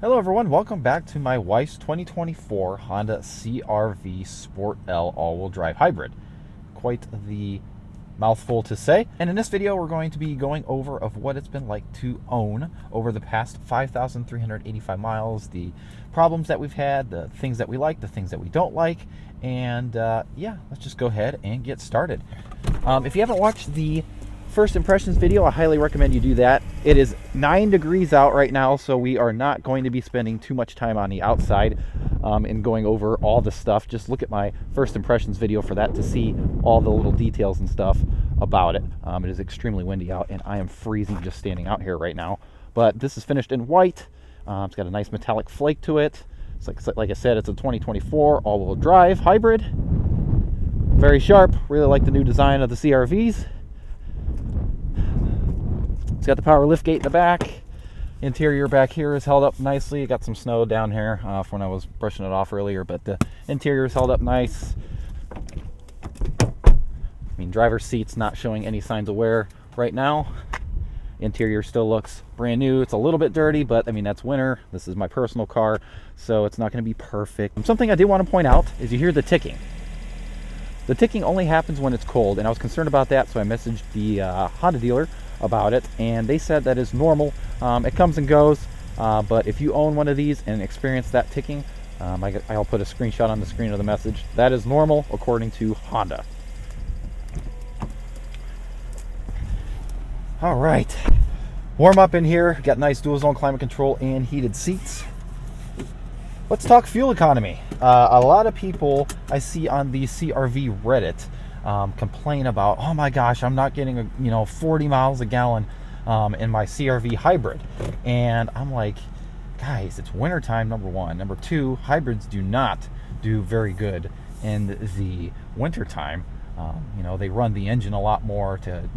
Hello everyone, welcome back to my wife's 2024 Honda CR-V Sport L all-wheel drive hybrid. Quite the mouthful to say. And in this video we're going to be going over of what it's been like to own over the past 5,385 miles, the problems that we've had, the things that we like, the things that we don't like, and yeah, let's just go ahead and get started. If you haven't watched the first impressions video, I highly recommend you do that. It is 9 degrees out right now, so we are not going to be spending too much time on the outside and going over all the stuff. Just look at my first impressions video for that to see all the little details and stuff about it. It is extremely windy out and I am freezing just standing out here right now. But this is finished in white. It's got a nice metallic flake to it. It's like I said, it's a 2024 all-wheel drive hybrid. Very sharp. Really like the new design of the CR-Vs. It's got the power liftgate in the back. Interior back here is held up nicely. Got some snow down here from when I was brushing it off earlier, but the interior is held up nice. I mean, driver's seat's not showing any signs of wear right now. Interior still looks brand new. It's a little bit dirty, but I mean, that's winter. This is my personal car, so it's not going to be perfect. Something I did want to point out is you hear the ticking. The ticking only happens when it's cold, and I was concerned about that, so I messaged the Honda dealer about it, and they said that is normal. It comes and goes, but if you own one of these and experience that ticking, I'll put a screenshot on the screen of the message. That is normal according to Honda. All right, warm up in here. Got nice dual zone climate control and heated seats. Let's talk fuel economy. A lot of people I see on the CR-V Reddit complain about, oh my gosh, I'm not getting 40 miles a gallon in my CR-V hybrid. And I'm like, guys, it's wintertime, number one. Number two, hybrids do not do very good in the wintertime. They run the engine a lot more to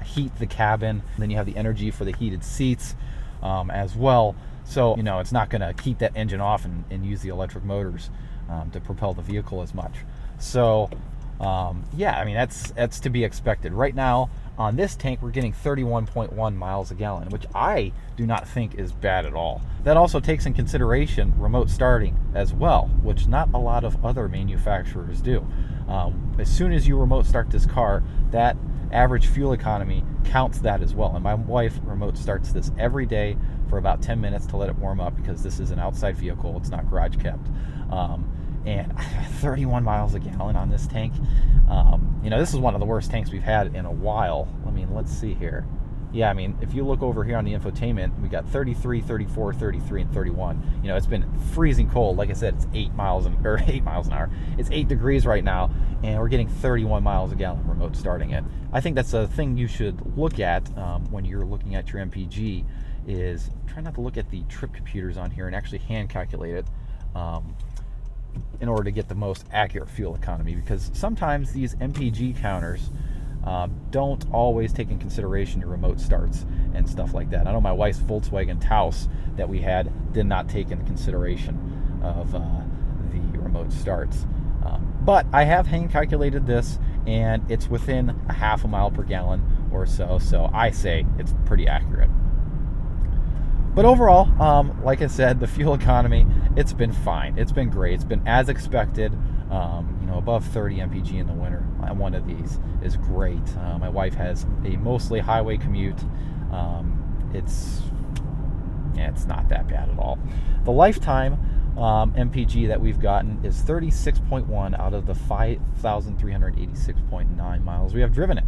heat the cabin. Then you have the energy for the heated seats as well. So it's not going to keep that engine off and use the electric motors to propel the vehicle as much. So yeah, I mean, that's to be expected. Right now on this tank we're getting 31.1 miles a gallon, which I do not think is bad at all. That also takes in consideration remote starting as well, which not a lot of other manufacturers do. As soon as you remote start this car, that average fuel economy counts that as well. And my wife remote starts this every day for about 10 minutes to let it warm up, because this is an outside vehicle, it's not garage kept. And 31 miles a gallon on this tank. This is one of the worst tanks we've had in a while. I mean, let's see here. Yeah, I mean, if you look over here on the infotainment, we got 33, 34, 33, and 31. It's been freezing cold. Like I said, it's 8 miles an hour. It's 8 degrees right now, and we're getting 31 miles a gallon remote starting it. I think that's a thing you should look at when you're looking at your MPG, is try not to look at the trip computers on here and actually hand calculate it in order to get the most accurate fuel economy, because sometimes these MPG counters don't always take in consideration your remote starts and stuff like that. I know my wife's Volkswagen Taos that we had did not take into consideration of the remote starts. But I have hand calculated this, and it's within a half a mile per gallon or so, so I say it's pretty accurate. But overall, like I said, the fuel economy, it's been fine. It's been great. It's been as expected. Above 30 mpg in the winter. One of these is great. My wife has a mostly highway commute. It's not that bad at all. The lifetime MPG that we've gotten is 36.1 out of the 5,386.9 miles we have driven it.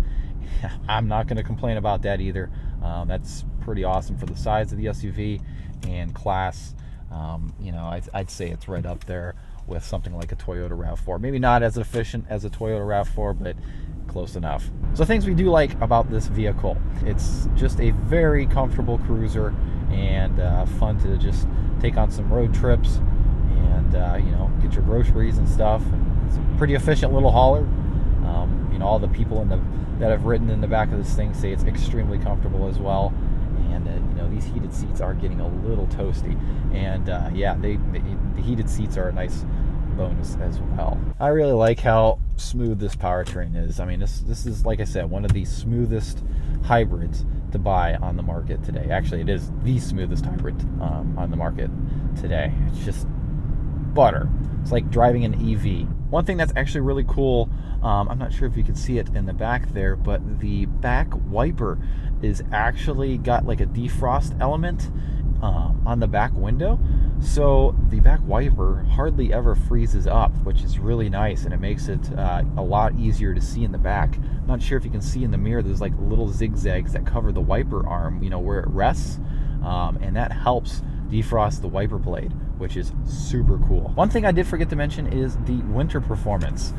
I'm not going to complain about that either. That's pretty awesome for the size of the SUV and class. I'd say it's right up there with something like a Toyota RAV4. Maybe not as efficient as a Toyota RAV4, but close enough. So things we do like about this vehicle: it's just a very comfortable cruiser and fun to just take on some road trips and get your groceries and stuff. And it's a pretty efficient little hauler. All the people that have ridden in the back of this thing say it's extremely comfortable as well. And these heated seats are getting a little toasty, and yeah, the heated seats are a nice bonus as well. I really like how smooth this powertrain is. I mean, this is, like I said, one of the smoothest hybrids to buy on the market today. Actually, it is the smoothest hybrid on the market today. It's just butter. It's like driving an EV. One thing that's actually really cool, I'm not sure if you can see it in the back there, but the back wiper is actually got like a defrost element on the back window. So the back wiper hardly ever freezes up, which is really nice, and it makes it a lot easier to see in the back. I'm not sure if you can see in the mirror, there's like little zigzags that cover the wiper arm, you know, where it rests, and that helps defrost the wiper blade, which is super cool. One thing I did forget to mention is the winter performance.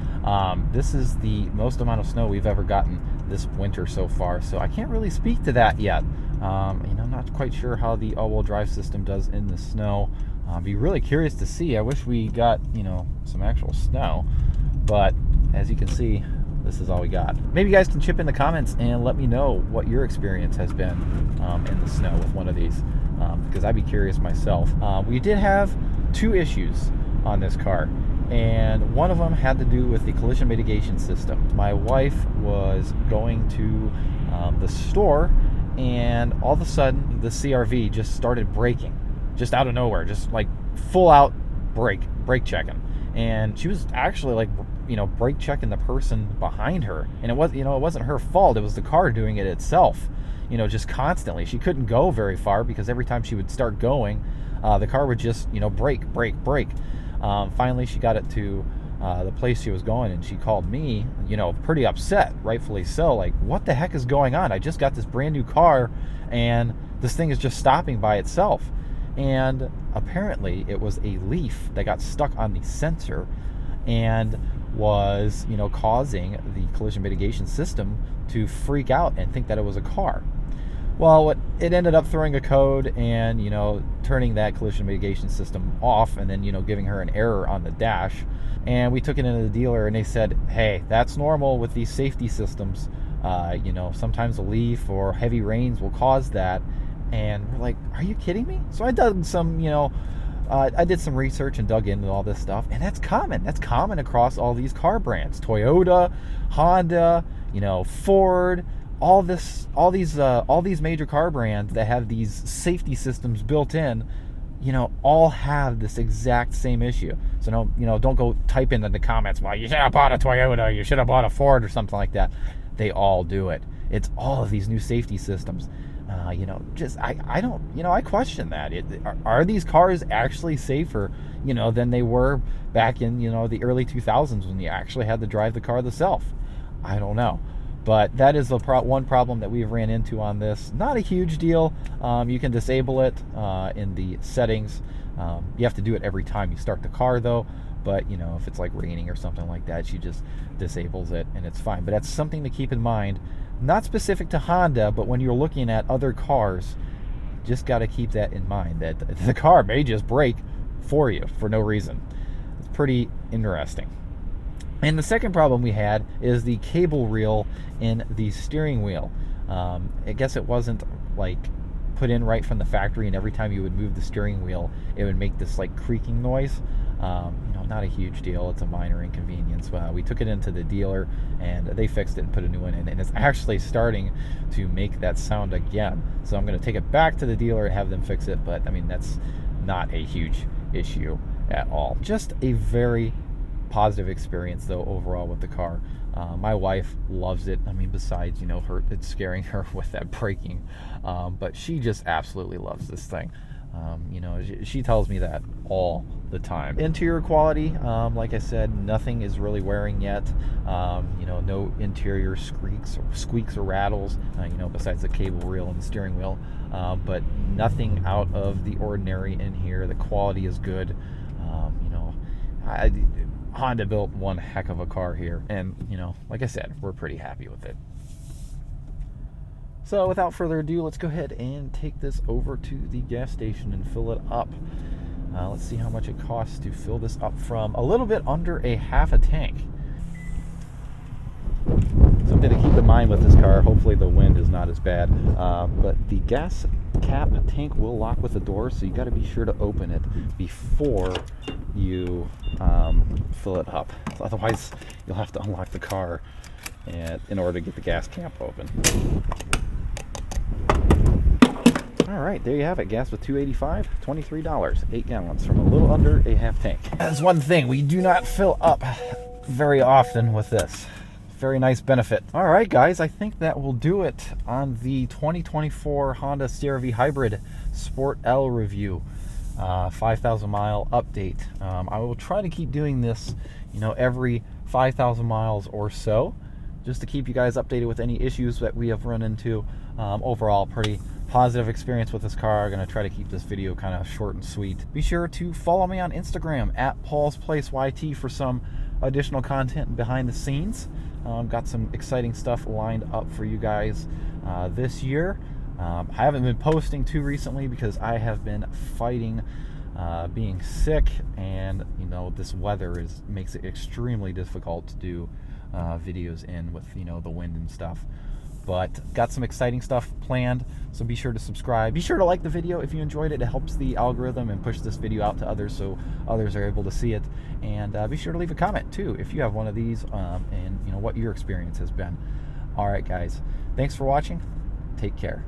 This is the most amount of snow we've ever gotten this winter so far, so I can't really speak to that yet. I'm not quite sure how the all-wheel drive system does in the snow. I'd be really curious to see. I wish we got, some actual snow, but as you can see, this is all we got. Maybe you guys can chip in the comments and let me know what your experience has been in the snow with one of these, because I'd be curious myself. We did have 2 issues on this car, and one of them had to do with the collision mitigation system. My wife was going to the store, and all of a sudden the CRV just started braking, just out of nowhere, just like full out brake checking. And she was actually like, brake checking the person behind her, and it wasn't her fault. It was the car doing it itself, just constantly. She couldn't go very far because every time she would start going, the car would just brake. Finally she got it to the place she was going, and she called me, pretty upset, rightfully so, like, what the heck is going on? I just got this brand new car and this thing is just stopping by itself. And apparently it was a leaf that got stuck on the sensor and was, causing the collision mitigation system to freak out and think that it was a car. Well, it ended up throwing a code and, turning that collision mitigation system off, and then, giving her an error on the dash. And we took it into the dealer, and they said, hey, that's normal with these safety systems. Sometimes a leaf or heavy rains will cause that. And we're like, are you kidding me? So I did some, I did some research and dug into all this stuff, and that's common. That's common across all these car brands: Toyota, Honda, Ford. All these major car brands that have these safety systems built in, all have this exact same issue. So don't go type in the comments, well, you should have bought a Toyota, you should have bought a Ford or something like that. They all do it. It's all of these new safety systems. I question that. Are these cars actually safer, than they were back in, the early 2000s when you actually had to drive the car yourself? I don't know. But that is the one problem that we've ran into on this. Not a huge deal. You can disable it in the settings. You have to do it every time you start the car, though. But, if it's like raining or something like that, she just disables it and it's fine. But that's something to keep in mind. Not specific to Honda, but when you're looking at other cars, just got to keep that in mind, that the car may just brake for you for no reason. It's pretty interesting. And the second problem we had is the cable reel in the steering wheel. I guess it wasn't like put in right from the factory, and every time you would move the steering wheel, it would make this like creaking noise. Not a huge deal. It's a minor inconvenience. We took it into the dealer, and they fixed it and put a new one in, and it's actually starting to make that sound again. So I'm going to take it back to the dealer and have them fix it, but that's not a huge issue at all. Just a very positive experience, though, overall with the car. My wife loves it. Besides, it's scaring her with that braking, but she just absolutely loves this thing. She tells me that all the time. Interior quality, like I said, nothing is really wearing yet. No interior squeaks or rattles, besides the cable reel and the steering wheel. But nothing out of the ordinary in here. The quality is good. Honda built one heck of a car here, and like I said, we're pretty happy with it. So without further ado, let's go ahead and take this over to the gas station and fill it up. Let's see how much it costs to fill this up from a little bit under a half a tank. Something to keep in mind with this car, hopefully the wind is not as bad, but the gas cap tank will lock with the door, so you got to be sure to open it before you fill it up. Otherwise, you'll have to unlock the car in order to get the gas cap open. All right, there you have it. Gas with 285, $23, 8 gallons from a little under a half tank. That's one thing. We do not fill up very often with this. Very nice benefit. All right, guys, I think that will do it on the 2024 Honda CR-V Hybrid Sport L review. 5,000 mile update. I will try to keep doing this, every 5,000 miles or so, just to keep you guys updated with any issues that we have run into. Overall, pretty positive experience with this car. I'm going to try to keep this video kind of short and sweet. Be sure to follow me on Instagram at Paul's Place YT for some additional content behind the scenes. Got some exciting stuff lined up for you guys this year. I haven't been posting too recently because I have been fighting being sick, and this weather makes it extremely difficult to do videos in with the wind and stuff. But got some exciting stuff planned, so be sure to subscribe. Be sure to like the video if you enjoyed it. It helps the algorithm and push this video out to others so others are able to see it. And be sure to leave a comment too if you have one of these and what your experience has been. All right, guys, thanks for watching. Take care.